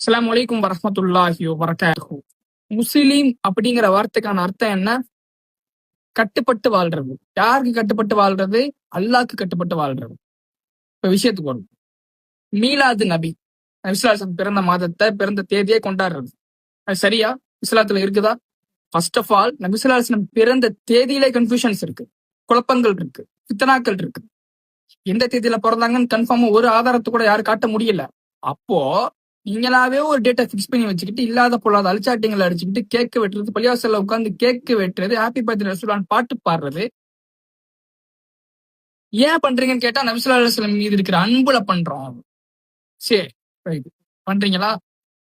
அஸ்ஸலாமு அலைக்கும் வரஹ்மத்துல்லாஹி வபரகாத்துஹு. முஸ்லிம் அப்படிங்கிற வார்த்தைக்கான அர்த்தம் என்ன? கட்டுப்பட்டு வாழ்றது. யாருக்கு கட்டுப்பட்டு வாழ்றது? அல்லாஹ்க்கு கட்டுப்பட்டு வாழ்றது. இப்ப விஷயத்துக்கு வரும். மீலாது நபி நபி ஸல்லல்லாஹு அலைஹி வஸல்லம் பிறந்த மாதத்தை, பிறந்த தேதியை கொண்டாடுறது. அது சரியா? இஸ்லாத்துல இருக்குதா? ஃபர்ஸ்ட் ஆஃப் ஆல் நபி ஸல்லல்லாஹு அலைஹி வஸல்லம் பிறந்த தேதியிலே கன்ஃபியூஷன்ஸ் இருக்கு, குழப்பங்கள் இருக்கு, ஃபித்னாக்கள் இருக்கு. எந்த தேதியில பிறந்தாங்கன்னு கன்ஃபார்மா ஒரு ஆதாரத்தை கூட யாரும் காட்ட முடியல. அப்போ நீங்களாவே ஒரு டேட்டை ஃபிக்ஸ் பண்ணி வச்சுக்கிட்டு இல்லாத பொல்லாத அழிச்சாட்டிங்களை அடிச்சுக்கிட்டு கேக்கு வெட்டுறது, பள்ளிவாசல்ல உட்காந்து கேக்கு வெட்டுறது, ஹாப்பி பர்த்டே ரசூலான்னு பாட்டு பாடுறது ஏன் பண்றீங்கன்னு கேட்டா நபி ஸல்லல்லாஹு அலைஹி வஸல்லம் மீது இருக்கிற அன்புல பண்றோம். சரி, ரைட். பண்றீங்களா?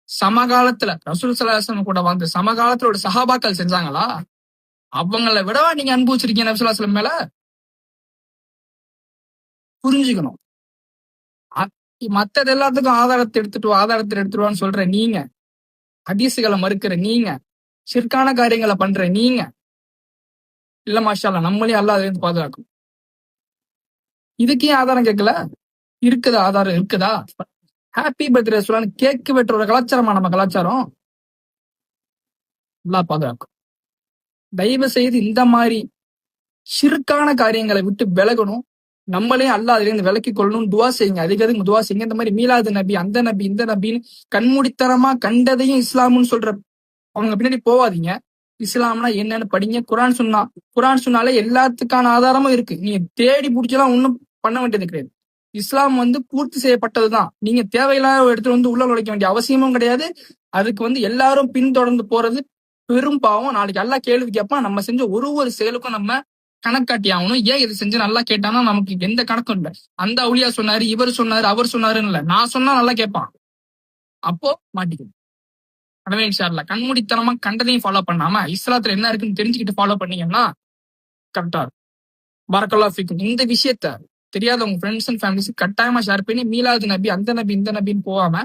சமகாலத்துல ரசூல் ஸல்லல்லாஹு அலைஹி வஸல்லம் கூட வாழ்ந்த சமகாலத்துல ஒரு சஹாபாக்கள் செஞ்சாங்களா? அவங்கள விடவா நீங்க அன்பு வச்சிருக்கீங்க நபி ஸல்லல்லாஹு அலைஹி வஸல்லம் மேல? புரிஞ்சுக்கணும். மத்தது எல்லாத்துக்கும் ஆதாரத்தை எடுத்துட்டுவான்னு சொல்ற நீங்க, ஹதீஸுகளை மறுக்கிற நீங்க, ஷிர்கான காரியங்களை பண்ற நீங்க, இல்ல மாஷா அல்லாஹ் நம்மளே அல்லாஹ் அதுல இருந்து பாதுகாக்கும். இதுக்கு ஏன் ஆதாரம் கேட்கல? இருக்குதா? ஆதாரம் இருக்குதா? ஹாப்பி பர்த்டே ரசூலான்னு கேக்கு வெட்டுற ஒரு கலாச்சாரமா நம்ம கலாச்சாரம்? அல்லாஹ் பாதுகாக்கும். தயவு செய்து இந்த மாதிரி ஷிர்கான காரியங்களை விட்டு விலகணும். நம்மளே அல்லாஹ் அதுல இருந்து விலக்கி கொள்ளணும். துவா செய்யுங்க, அதிகம் துவா செய்யுங்க. இந்த மாதிரி மீலாது நபி, அந்த நபி, இந்த நபின்னு கண்மூடித்தனமா கண்டதையும் இஸ்லாம்னு சொல்ற அவங்க பின்னாடி போவாதீங்க. இஸ்லாம்னா என்னன்னு படிங்க. குரான் சொன்னாலே எல்லாத்துக்கான ஆதாரமும் இருக்கு. நீங்க தேடி பிடிச்சலாம் ஒன்றும் பண்ண வேண்டியது கிடையாது. இஸ்லாம் பூர்த்தி செய்யப்பட்டதுதான். நீங்க தேவையில்லாத இடத்துல உள்ள நுழைக்க வேண்டிய அவசியமும் கிடையாது. அதுக்கு எல்லாரும் பின்தொடர்ந்து போறது பெரும் பாவம். நாளைக்கு அல்லாஹ் கேள்வி கேட்பான். நம்ம செஞ்ச ஒரு செயலுக்கும் நம்ம கணக்காட்டி ஆகணும். ஏன் இது செஞ்சு நல்லா கேட்டானா நமக்கு எந்த கணக்கும் இல்லை. அந்த அவுலியா சொன்னாரு, இவர் சொன்னாரு, அவர் சொன்னாருன்னு இல்ல, நான் சொன்னா நல்லா கேட்பான். அப்போ மாட்டிக்கணும். எனவே இன்ஷா அல்லாஹ் கண்மூடித்தனமா கண்டதையும் ஃபாலோ பண்ணாம இஸ்லாத்துல என்ன இருக்குன்னு தெரிஞ்சுக்கிட்டு ஃபாலோ பண்ணீங்கன்னா கரெக்டா இருக்கும். பரக்கல்லாஹு ஃபீக்கும். இந்த விஷயத்த தெரியாத உங்க ஃப்ரெண்ட்ஸ் அண்ட் ஃபேமிலிஸ் கட்டாயமா ஷேர் பண்ணி மீலாது நபி, அந்த நபி, இந்த நபின்னு போகாம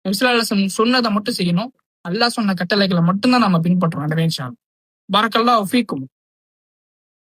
நபி ஸல்லல்லாஹு அலைஹி வஸல்லம் சொன்னதை மட்டும் செய்யணும். அல்லாஹ் சொன்ன கட்டளைகளை மட்டும்தான் நம்ம பின்பற்றோம். எனவே இன்ஷா அல்லாஹ் பரக்கல்லாஹு ஃபீக்கும்.